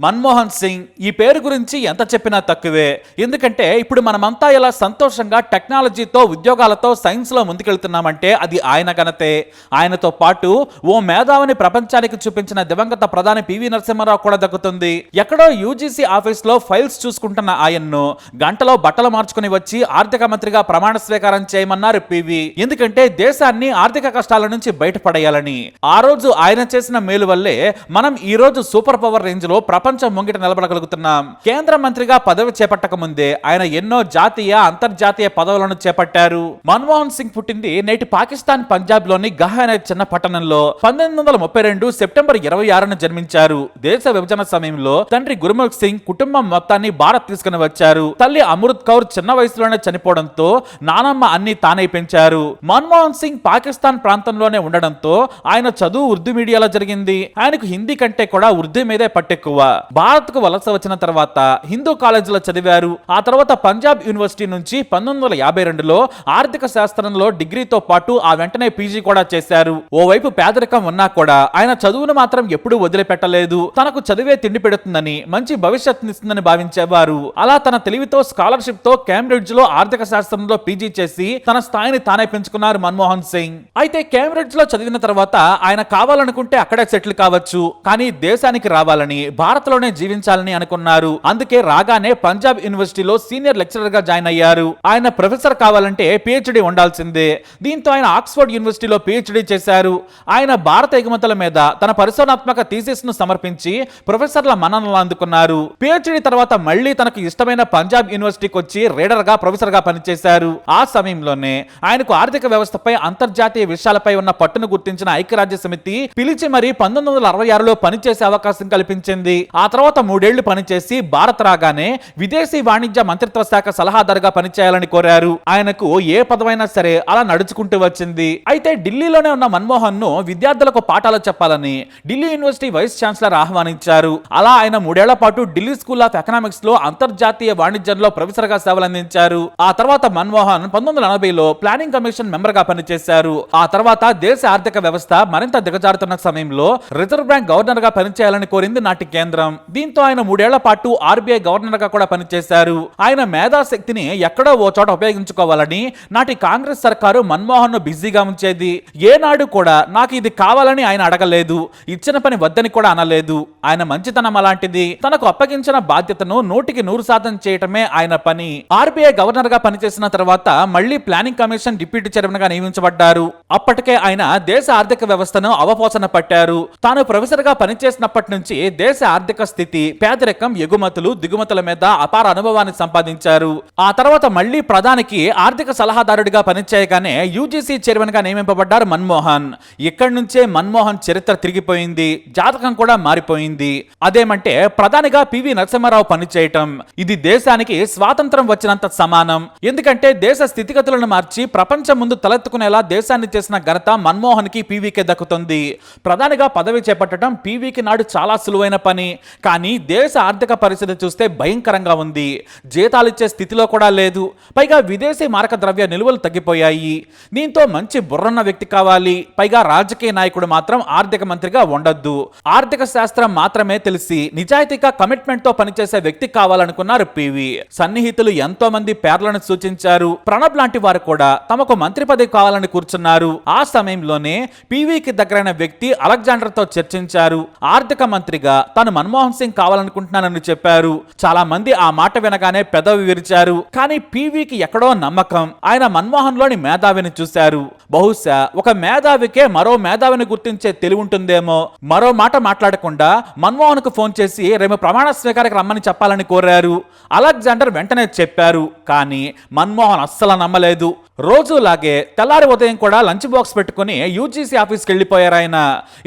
మన్మోహన్ సింగ్ ఈ పేరు గురించి ఎంత చెప్పినా తక్కువే. ఎందుకంటే ఇప్పుడు మనమంతా ఇలా సంతోషంగా టెక్నాలజీతో, ఉద్యోగాలతో, సైన్స్ లో ముందుకెళ్తున్నామంటే అది ఆయన ఘనతే. ఆయనతో పాటు ఓ మేధావిని ప్రపంచానికి చూపించిన దివంగత ప్రధాని పివి నరసింహారావు కూడా దక్కుతుంది. ఎక్కడో యూజీసీ ఆఫీస్ లో ఫైల్స్ చూసుకుంటున్న ఆయన్ను గంటలో బట్టలు మార్చుకుని వచ్చి ఆర్థిక మంత్రిగా ప్రమాణ స్వీకారం చేయమన్నారు పివి. ఎందుకంటే దేశాన్ని ఆర్థిక కష్టాల నుంచి బయటపడేయాలని. ఆ రోజు ఆయన చేసిన మేలు వల్లే మనం ఈ రోజు సూపర్ పవర్ రేంజ్ లో ప్రపంచం ముంగిట నిలబడగలుగుతున్నాం. కేంద్ర మంత్రిగా పదవి చేపట్టక ముందే ఆయన ఎన్నో జాతీయ, అంతర్జాతీయ పదవులను చేపట్టారు. మన్మోహన్ సింగ్ పుట్టింది నేటి పాకిస్తాన్ పంజాబ్ లోని గహ్ అనే చిన్న పట్టణంలో 1932 సెప్టెంబర్ 26న జన్మించారు. దేశ విభజన సమయంలో తండ్రి గురుముఖ్ సింగ్ కుటుంబం మొత్తాన్ని భారత్ తీసుకుని వచ్చారు. తల్లి అమృత్ కౌర్ చిన్న వయసులోనే చనిపోవడంతో నానమ్మ అన్ని తానే పెంచారు. మన్మోహన్ సింగ్ పాకిస్తాన్ ప్రాంతంలోనే ఉండడంతో ఆయన చదువు ఉర్దూ మీడియాలో జరిగింది. ఆయనకు హిందీ కంటే కూడా ఉర్దూ మీదే పట్టెక్కువ. భారత్ కు వలస వచ్చిన తర్వాత హిందూ కాలేజీలో చదివారు. ఆ తర్వాత పంజాబ్ యూనివర్సిటీ నుంచి 1952లో ఆర్థిక శాస్త్రంలో డిగ్రీతో పాటు ఆ వెంటనే పీజీ కూడా చేశారు. ఓవైపు పేదరికం ఉన్నా కూడా ఆయన చదువును మాత్రం ఎప్పుడూ వదిలిపెట్టలేదు. తనకు చదివే తిండి పెడుతుందని, మంచి భవిష్యత్తునిస్తుందని భావించేవారు. అలా తన తెలివితో, స్కాలర్షిప్ తో కేంబ్రిడ్జ్ లో ఆర్థిక శాస్త్రంలో పీజీ చేసి తన స్థాయిని తానే పెంచుకున్నారు మన్మోహన్ సింగ్. అయితే కేంబ్రిడ్జ్ లో చదివిన తర్వాత ఆయన కావాలనుకుంటే అక్కడే సెటిల్ కావచ్చు, కానీ దేశానికి రావాలని, భారత్ లోనే జీవించాలని అనుకున్నారు. అందుకే రాగానే పంజాబ్ యూనివర్సిటీలో సీనియర్ లెక్చరర్ గా జాయిన్ అయ్యారు. ఆయన ప్రొఫెసర్ కావాలంటే పిహెచ్డి ఉండాల్సిందే. దీంతో ఆయన ఆక్స్ఫర్డ్ యూనివర్సిటీలో పిహెచ్డి చేశారు. ఆయన భారత ఎగుమతుల మీద తన పరిశోధనాత్మక థీసిస్ ను సమర్పించి ప్రొఫెసర్ల మన్ననలు అందుకున్నారు. పిహెచ్డి తర్వాత మళ్లీ తనకు ఇష్టమైన పంజాబ్ యూనివర్సిటీకి వచ్చి రీడర్ గా, ప్రొఫెసర్ గా పనిచేశారు. ఆ సమయంలోనే ఆయనకు ఆర్థిక వ్యవస్థపై, అంతర్జాతీయ విషయాలపై ఉన్న పట్టును గుర్తించిన ఐక్యరాజ్య సమితి పిలిచి మరీ 1966లో పనిచేసే అవకాశం కల్పించింది. ఆ తర్వాత 3 ఏళ్లు పనిచేసి భారత్ రాగానే విదేశీ వాణిజ్య మంత్రిత్వ శాఖ సలహాదారుగా పనిచేయాలని కోరారు. ఆయనకు ఏ పదవైనా సరే అలా నడుచుకుంటూ వచ్చింది. అయితే ఢిల్లీలోనే ఉన్న మన్మోహన్ ను విద్యార్థులకు పాఠాలు చెప్పాలని ఢిల్లీ యూనివర్సిటీ వైస్ ఛాన్సలర్ ఆహ్వానించారు. అలా ఆయన 3 ఏళ్ల పాటు ఢిల్లీ స్కూల్ ఆఫ్ ఎకనామిక్స్ లో అంతర్జాతీయ వాణిజ్యంలో ప్రొఫెసర్ గా సేవలందించారు. ఆ తర్వాత మన్మోహన్ 1980లో ప్లానింగ్ కమిషన్ మెంబర్ గా పనిచేశారు. ఆ తర్వాత దేశ ఆర్థిక వ్యవస్థ మరింత దిగజారుతున్న సమయంలో రిజర్వ్ బ్యాంక్ గవర్నర్ గా పనిచేయాలని కోరింది నాటి కేంద్రం. దీంతో ఆయన 3 ఏళ్ల పాటు ఆర్బీఐ గవర్నర్ గా కూడా పనిచేశారు. ఆయన మేధాశక్తిని ఎక్కడో ఓ చోట ఉపయోగించుకోవాలని నాటి కాంగ్రెస్ సర్కారు మన్మోహన్ ను బిజీగా ఉంచేది. ఏనాడు కూడా నాకు ఇది కావాలని ఆయన అడగలేదు, ఇచ్చిన పని వద్దని కూడా అనలేదు. ఆయన మంచితనం అలాంటిది. తనకు అప్పగించిన బాధ్యతను 100% చేయటమే ఆయన పని. ఆర్బీఐ గవర్నర్ గా పనిచేసిన తర్వాత మళ్లీ ప్లానింగ్ కమిషన్ డిప్యూటీ చైర్మన్ గా నియమించబడ్డారు. అప్పటికే ఆయన దేశ ఆర్థిక వ్యవస్థను అవపోసన పట్టారు. తాను ప్రొఫెసర్ గా పనిచేసినప్పటి నుంచి దేశ ఆర్థిక స్థితి, పేదరికం, ఎగుమతులు, దిగుమతుల మీద అపార అనుభవాన్ని సంపాదించారు. ఆ తర్వాత మళ్లీ ప్రధానికి ఆర్థిక సలహాదారుడిగా పనిచేయగానే యూజీసీ చైర్మన్ గా నియమింపబడ్డారు మన్మోహన్. ఇక్కడి నుంచే మన్మోహన్ చరిత్ర తిరిగిపోయింది, జాతకం కూడా మారిపోయింది. అదేమంటే ప్రధానిగా పివి నరసింహారావు పనిచేయటం. ఇది దేశానికి స్వాతంత్రం వచ్చినంత సమానం. ఎందుకంటే దేశ స్థితిగతులను మార్చి ప్రపంచం ముందు తలెత్తుకునేలా దేశాన్ని చేసిన ఘనత మన్మోహన్ కి, పీవీకే దక్కుతుంది. ప్రధానిగా పదవి చేపట్టడం పీవీకి నాడు చాలా సులువైన పని. కానీ దేశ ఆర్థిక పరిస్థితి చూస్తే భయంకరంగా ఉంది. జీతాలిచ్చే స్థితిలో కూడా లేదు. పైగా విదేశీ మారక ద్రవ్య నిల్వలు తగ్గిపోయాయి. దీంతో మంచి బుర్రన్న వ్యక్తి కావాలి. పైగా రాజకీయ నాయకుడు మాత్రం ఆర్థిక మంత్రిగా ఉండొద్దు. ఆర్థిక శాస్త్రం మాత్రమే తెలిసి నిజాయితీగా కమిట్మెంట్ తో పనిచేసే వ్యక్తి కావాలనుకున్నారు పివి. సన్నిహితులు ఎంతో మంది పేర్లను సూచించారు. ప్రణబ్ లాంటి వారు కూడా తమకు మంత్రి పదవి కావాలని కూర్చున్నారు. ఆ సమయంలోనే పివికి దగ్గరైన వ్యక్తి అలెగ్జాండర్ తో చర్చించారు. ఆర్థిక మంత్రిగా తాను మన్మోహన్ సింగ్ కావాలనుకుంటున్నానని చెప్పారు. చాలా మంది ఆ మాట వినగానే పెదవి విరిచారు. కానీ పివికి ఎక్కడో నమ్మకం. ఆయన మన్మోహన్ లోని మేధావిని చూశారు. బహుశా ఒక మేధావికే మరో మేధావిని గుర్తించే తెలివి ఉంటుందేమో. మరో మాట మాట్లాడకుండా మన్మోహన్ కు ఫోన్ చేసి రేపు ప్రమాణ స్వీకారానికి రమ్మని చెప్పాలని కోరారు. అలెగ్జాండర్ వెంటనే చెప్పారు. కానీ మన్మోహన్ అస్సలు నమ్మలేదు. రోజులాగే తెల్లారి ఉదయం కూడా లంచ్ బాక్స్ పెట్టుకుని యూజీసీ ఆఫీస్కి వెళ్ళిపోయారు ఆయన.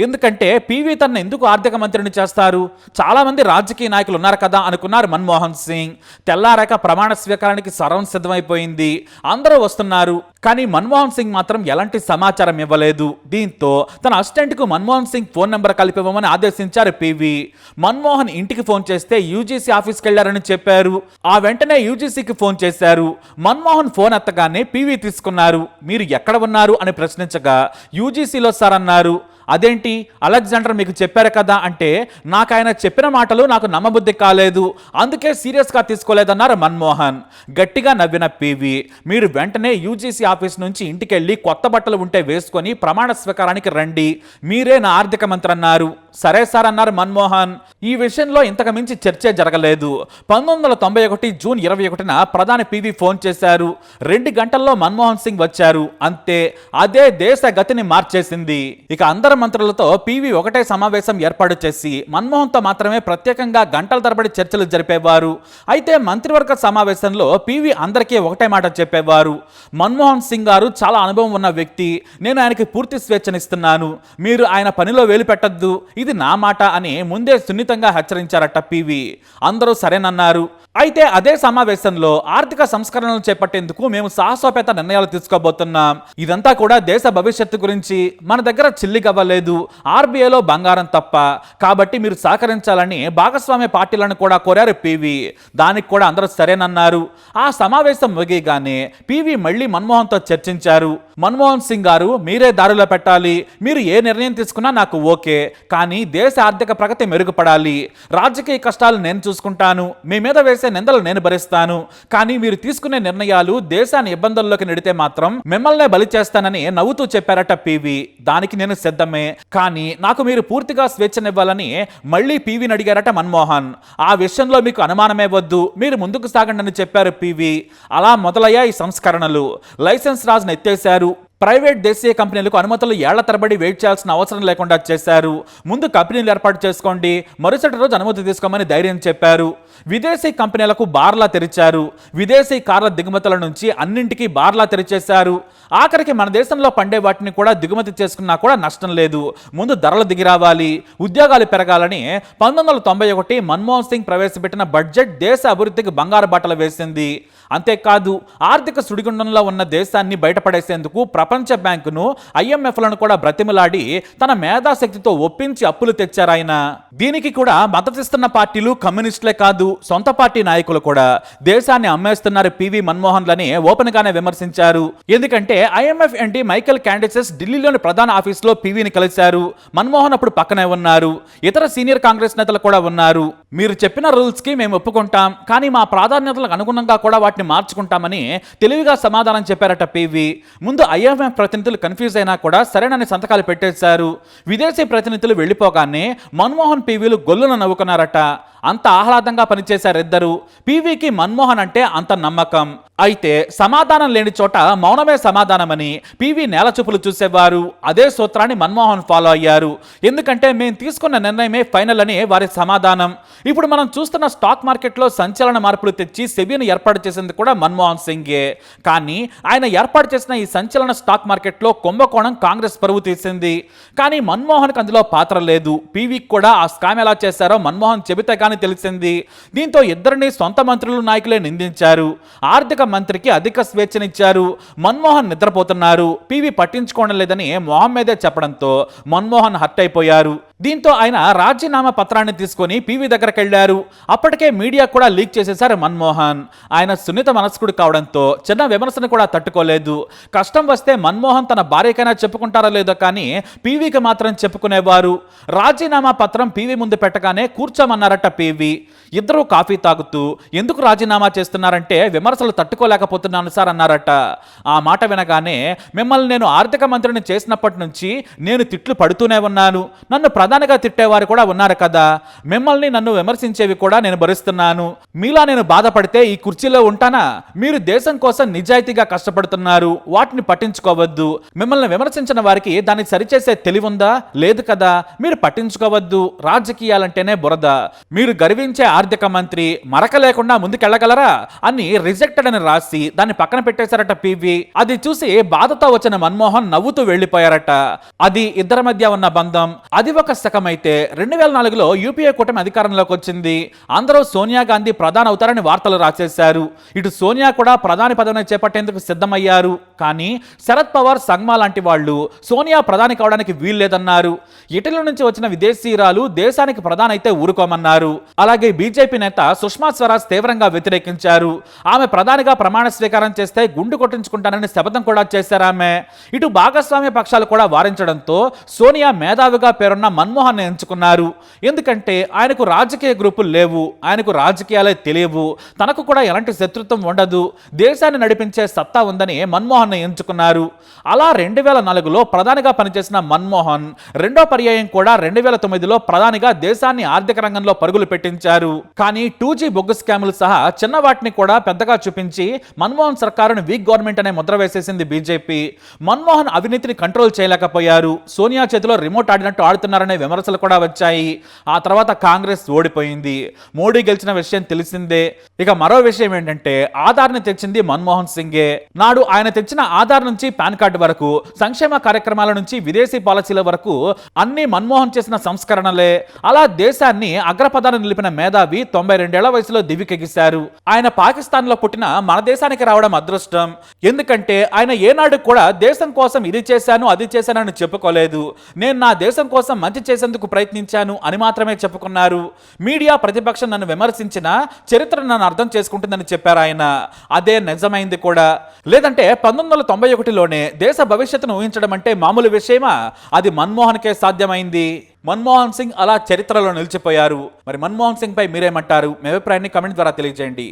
ఎందుకంటే పివి తన ఎందుకు ఆర్థిక మంత్రిని చేస్తారు, చాలా మంది రాజకీయ నాయకులు ఉన్నారు కదా అనుకున్నారు మన్మోహన్ సింగ్. తెల్లారాక ప్రమాణ స్వీకారానికి సర్వం సిద్ధమైపోయింది. అందరూ వస్తున్నారు. కానీ మన్మోహన్ సింగ్ మాత్రం ఎలాంటి సమాచారం ఇవ్వలేదు. దీంతో తన అసిస్టెంట్ కు మన్మోహన్ సింగ్ ఫోన్ నెంబర్ కలిపివ్వమని ఆదేశించారు పివి. మన్మోహన్ ఇంటికి ఫోన్ చేస్తే యూజీసీ ఆఫీస్కి వెళ్లారని చెప్పారు. ఆ వెంటనే యూజీసీకి ఫోన్ చేశారు. మన్మోహన్ ఫోన్ ఎత్తగానే పివి తీసుకున్నారు. మీరు ఎక్కడ ఉన్నారు అని ప్రశ్నించగా యూజీసీలో సార్ అన్నారు. అదేంటి అలెగ్జాండర్ మీకు చెప్పారు కదా అంటే, నాకు ఆయన చెప్పిన మాటలు నాకు నమ్మబుద్ధి కాలేదు, అందుకే సీరియస్గా తీసుకోలేదన్నారు మన్మోహన్. గట్టిగా నవ్విన పివి, మీరు వెంటనే యూజీసీ ఆఫీస్ నుంచి ఇంటికెళ్ళి కొత్త బట్టలు ఉంటే వేసుకొని ప్రమాణ స్వీకారానికి రండి, మీరే నా ఆర్థిక మంత్రి అన్నారు. సరే సార్ అన్నారు మన్మోహన్. ఈ విషయంలో ఇంతకు మించి చర్చే జరగలేదు. 1991 జూన్ 21న ప్రధాని పివి ఫోన్ చేశారు. 2 గంటల్లో మన్మోహన్ సింగ్ వచ్చారు. అంతే, అదే దేశ గతిని మార్చేసింది. ఇక అందరు మంత్రులతో పివి ఒకటే సమావేశం ఏర్పాటు చేసి మన్మోహన్తో మాత్రమే ప్రత్యేకంగా గంటల తరబడి చర్చలు జరిపేవారు. అయితే మంత్రివర్గ సమావేశంలో పివి అందరికీ ఒకటే మాట చెప్పేవారు, మన్మోహన్ సింగ్ గారు చాలా అనుభవం ఉన్న వ్యక్తి, నేను ఆయనకి పూర్తి స్వేచ్ఛనిస్తున్నాను, మీరు ఆయన పనిలో వేలు పెట్టద్దు, ఇది నా మాట అని ముందే సున్నితంగా హెచ్చరించారట పివి. అందరూ సరేనన్నారు. అయితే అదే సమావేశంలో ఆర్థిక సంస్కరణలు చేపట్టేందుకు మేము సాహసోపేత నిర్ణయాలు తీసుకోబోతున్నాం, ఇదంతా కూడా దేశ భవిష్యత్తు గురించి, మన దగ్గర చిల్లిగవ్వలేదు, ఆర్బీఐలో బంగారం తప్ప, కాబట్టి మీరు సహకరించాలని భాగస్వామ్య పార్టీలను కూడా కోరారు పివి. దానికి కూడా అందరూ సరేనన్నారు. ఆ సమావేశం ముగియగానే పివి మళ్ళీ మన్మోహన్తో చర్చించారు. మన్మోహన్ సింగ్ గారు, మీరే దారిలో పెట్టాలి, మీరు ఏ నిర్ణయం తీసుకున్నా నాకు ఓకే, కానీ దేశ ఆర్థిక ప్రగతి మెరుగుపడాలి, రాజకీయ కష్టాలు నేను చూసుకుంటాను, మీ మీద వేసే నిందలు నేను భరిస్తాను, కానీ మీరు తీసుకునే నిర్ణయాలు దేశాన్ని ఇబ్బందుల్లోకి నెడితే మాత్రం మిమ్మల్నే బలి చేస్తానని నవ్వుతూ చెప్పారట పివి. దానికి నేను సిద్ధమే, కానీ నాకు మీరు పూర్తిగా స్వేచ్ఛనివ్వాలని మళ్ళీ పివిని అడిగారట మన్మోహన్. ఆ విషయంలో మీకు అనుమానమే వద్దు, మీరు ముందుకు సాగండి అని చెప్పారు పివి. అలా మొదలయ్యాయి సంస్కరణలు. లైసెన్స్ రాజును ఎత్తేశారు. ప్రైవేట్ దేశీయ కంపెనీలకు అనుమతులు ఏళ్ల తరబడి వెయిట్ చేయాల్సిన అవసరం లేకుండా చేశారు. ముందు కంపెనీలు ఏర్పాటు చేసుకోండి, మరుసటి రోజు అనుమతి తీసుకోమని ధైర్యం చెప్పారు. విదేశీ కంపెనీలకు బార్లా తెరిచారు. విదేశీ కార్ల దిగుమతుల నుంచి అన్నింటికీ బార్లా తెరిచేశారు. ఆఖరికి మన దేశంలో పండే వాటిని కూడా దిగుమతి చేసుకున్నా కూడా నష్టం లేదు, ముందు ధరలు దిగి రావాలి, ఉద్యోగాలు పెరగాలని 1991 మన్మోహన్ సింగ్ ప్రవేశపెట్టిన బడ్జెట్ దేశ అభివృద్ధికి బంగారు బాటలు వేసింది. అంతేకాదు, ఆర్థిక సుడిగుండంలో ఉన్న దేశాన్ని బయటపడేసేందుకు ప్రపంచ బ్యాంకును, IMFలను కూడా బ్రతిమలాడి తన మేధాశక్తితో ఒప్పించి అప్పులు తెచ్చారాయన. దీనికి కూడా మద్దతిస్తున్న పార్టీలు కమ్యూనిస్టులే కాదు, సొంత పార్టీ నాయకులు కూడా దేశాన్ని అమ్మేస్తున్నారు పివి మన్మోహన్లని ఓపెన్ గానే విమర్శించారు. ఎందుకంటే IMF ఎండి మైకేల్ క్యాండిసెస్ ఢిల్లీలోని ప్రధాన ఆఫీసులో పివిని కలిశారు. మన్మోహన్ అప్పుడు పక్కనే ఉన్నారు. ఇతర సీనియర్ కాంగ్రెస్ నేతలు కూడా ఉన్నారు. మీరు చెప్పిన రూల్స్ కి మేము ఒప్పుకుంటాం, కానీ మా ప్రాధాన్యతలకు అనుగుణంగా కూడా వాటిని మార్చుకుంటామని తెలివిగా సమాధానం చెప్పారట పివి. ముందు IMF ప్రతినిధులు కన్ఫ్యూజ్ అయినా కూడా సరేనని సంతకాలు పెట్టేశారు. విదేశీ ప్రతినిధులు వెళ్ళిపోగానే మన్మోహన్ పివిలు గొల్లున నవ్వుకున్నారట. అంత ఆహ్లాదంగా పనిచేశారు ఇద్దరు. పివికి మన్మోహన్ అంటే అంత నమ్మకం. అయితే సమాధానం లేని చోట మౌనమే సమాధానమని పివి నేలచూపులు చూసేవారు. అదే సూత్రాన్ని మన్మోహన్ ఫాలో అయ్యారు. ఎందుకంటే మేము తీసుకున్న నిర్ణయమే ఫైనల్ అని వారి సమాధానం. ఇప్పుడు మనం చూస్తున్న స్టాక్ మార్కెట్లో సంచలన మార్పులు తెచ్చి సెబీని ఏర్పాటు చేసింది కూడా మన్మోహన్ సింగే. కానీ ఆయన ఏర్పాటు చేసిన ఈ సంచలన స్టాక్ మార్కెట్లో కుంభకోణం కాంగ్రెస్ పరువు తీసింది. కానీ మన్మోహన్కి అందులో పాత్ర లేదు. పివికి కూడా ఆ స్కామ్ ఎలా చేశారో మన్మోహన్ చెబితే కానీ తెలిసింది. దీంతో ఇద్దరిని సొంత మంత్రులు, నాయకులే నిందించారు. ఆర్థిక మంత్రికి అధిక స్వేచ్ఛనిచ్చారు. మన్మోహన్ నిద్రపోతున్నారు, పివి పట్టించుకోవడం లేదని మొహం మీదే చెప్పడంతో మన్మోహన్ హర్ట్ అయిపోయారు. దీంతో ఆయన రాజీనామా పత్రాన్ని తీసుకొని పివి దగ్గరికి వెళ్లారు. అప్పటికే మీడియా కూడా లీక్ చేసేశారు మన్మోహన్. ఆయన సున్నిత మనస్కుడు కావడంతో చిన్న విమర్శను కూడా తట్టుకోలేదు. కష్టం వస్తే మన్మోహన్ తన భార్యకైనా చెప్పుకుంటారో లేదో కానీ పివికి మాత్రం చెప్పుకునేవారు. రాజీనామా పత్రం పివి ముందు పెట్టగానే కూర్చోమన్నారట పివి. ఇద్దరూ కాఫీ తాగుతూ ఎందుకు రాజీనామా చేస్తున్నారంటే విమర్శలు తట్టుకోలేకపోతున్నాను సార్ అన్నారట. ఆ మాట వినగానే, మిమ్మల్ని నేను ఆర్థిక మంత్రిని చేసినప్పటి నుంచి నేను తిట్లు పడుతూనే ఉన్నాను, నన్ను ప్రధానిగా తిట్టేవారు కూడా ఉన్నారు కదా, మిమ్మల్ని నన్ను విమర్శించేవి కూడా నేను భరిస్తున్నాను, మీలా నేను బాధపడితే ఈ కుర్చీలో ఉంటానా? మీరు దేశం కోసం నిజాయితీగా కష్టపడుతున్నారు, వాటిని పట్టించుకోవద్దు. మిమ్మల్ని విమర్శించిన వారికి దాన్ని సరిచేసే తెలివుందా? లేదు కదా, మీరు పట్టించుకోవద్దు. రాజకీయాలంటేనే బురద, మీరు గర్వించే ఆర్థిక మంత్రి మరక లేకుండా ముందుకెళ్ళగలరా అని రిజెక్టెడ్ అని రాసి దాన్ని పక్కన పెట్టేశారట పివి. అది చూసి బాధతో వచ్చిన మన్మోహన్ నవ్వుతూ వెళ్లిపోయారట. అది ఇద్దరి మధ్య ఉన్న బంధం, అది ఒక శకం అయితే 2004లో యూపీఏ కూటమి అధికారంలోకి వచ్చింది. అందరూ సోనియా గాంధీ ప్రధాని అవుతారని వార్తలు రాసేశారు. ఇటు సోనియా కూడా ప్రధాని పదవిని చేపట్టేందుకు సిద్ధమయ్యారు. కానీ శరద్ పవార్, సంగ్మా లాంటి వాళ్ళు సోనియా ప్రధాని కావడానికి వీల్లేదన్నారు. ఇటలీ నుంచి వచ్చిన విదేశీయురాలు దేశానికి ప్రధాని అయితే ఊరుకోమన్నారు. అలాగే బీజేపీ నేత సుష్మా స్వరాజ్ తీవ్రంగా వ్యతిరేకించారు. ఆమె ప్రధానిగా ప్రమాణ స్వీకారం చేస్తే గుండు కొట్టించుకుంటానని శపథం కూడా చేశారు ఆమె. ఇటు భాగస్వామ్య పక్షాలు కూడా వారించడంతో సోనియా మేధావిగా పేరున్న మన్మోహన్ ఎంచుకున్నారు. ఎందుకంటే ఆయనకు రాజకీయ గ్రూపులు లేవు, ఆయనకు రాజకీయాలే తెలియవు, తనకు కూడా ఎలాంటి శత్రుత్వం ఉండదు, దేశాన్ని నడిపించే సత్తా ఉందని మన్మోహన్ ఎంచుకున్నారు. అలా 2004లో ప్రధానిగా పనిచేసిన మన్మోహన్ రెండో పర్యాయం కూడా 2009లో ప్రధానిగా దేశాన్ని ఆర్థిక రంగంలో పరుగులు పెట్టించారు. కానీ 2G బొగ్గు స్కాములు సహా చిన్న వాటిని కూడా పెద్దగా చూపించి మన్మోహన్ సర్కారును వీక్ గవర్నమెంట్ అనే ముద్ర వేసేసింది బీజేపీ. మన్మోహన్ అవినీతిని కంట్రోల్ చేయలేకపోయారు. సోనియా చేతిలో రిమోట్ ఆడినట్టు ఆడుతున్నారనే విమర్శలు కూడా వచ్చాయి. ఆ తర్వాత కాంగ్రెస్ ఓడిపోయింది. మోడీ గెలిచిన విషయం తెలిసిందే. ఇక మరో విషయం ఏంటంటే ఆధార్ని తెచ్చింది మన్మోహన్ సింగే. నాడు ఆయన తెచ్చిన ఆధార్ నుంచి పాన్ కార్డు వరకు, సంక్షేమ కార్యక్రమాల నుంచి విదేశీ పాలసీల వరకు అన్ని మన్మోహన్ చేసిన సంస్కరణలే. అలా దేశాన్ని అగ్రపదాన్ని నిలిపిన మేధావి 92 ఏళ్ల వయసులో దివికెగిశారు. ఆయన పాకిస్తాన్ లో పుట్టిన మన దేశానికి రావడం అదృష్టం. ఎందుకంటే ఆయన ఏనాడు కూడా దేశం కోసం ఇది చేశాను అది చేశానని చెప్పుకోలేదు. నేను నా దేశం కోసం మంచి చేసేందుకు ప్రయత్నించాను అని మాత్రమే చెప్పుకున్నారు. మీడియా ప్రతిపక్షం నన్ను విమర్శించిన చరిత్ర నన్ను అర్థం చేసుకుంటుందని చెప్పారు ఆయన. అదే నిజమైంది కూడా. లేదంటే 1991లోనే దేశ భవిష్యత్తును ఊహించడం అంటే మామూలు విషయమా? అది మన్మోహన్కే సాధ్యమైంది. మన్మోహన్ సింగ్ అలా చరిత్రలో నిలిచిపోయారు. మరి మన్మోహన్ సింగ్ పై మీరేమంటారు? మీ అభిప్రాయాన్ని కమెంట్ ద్వారా తెలియజేయండి.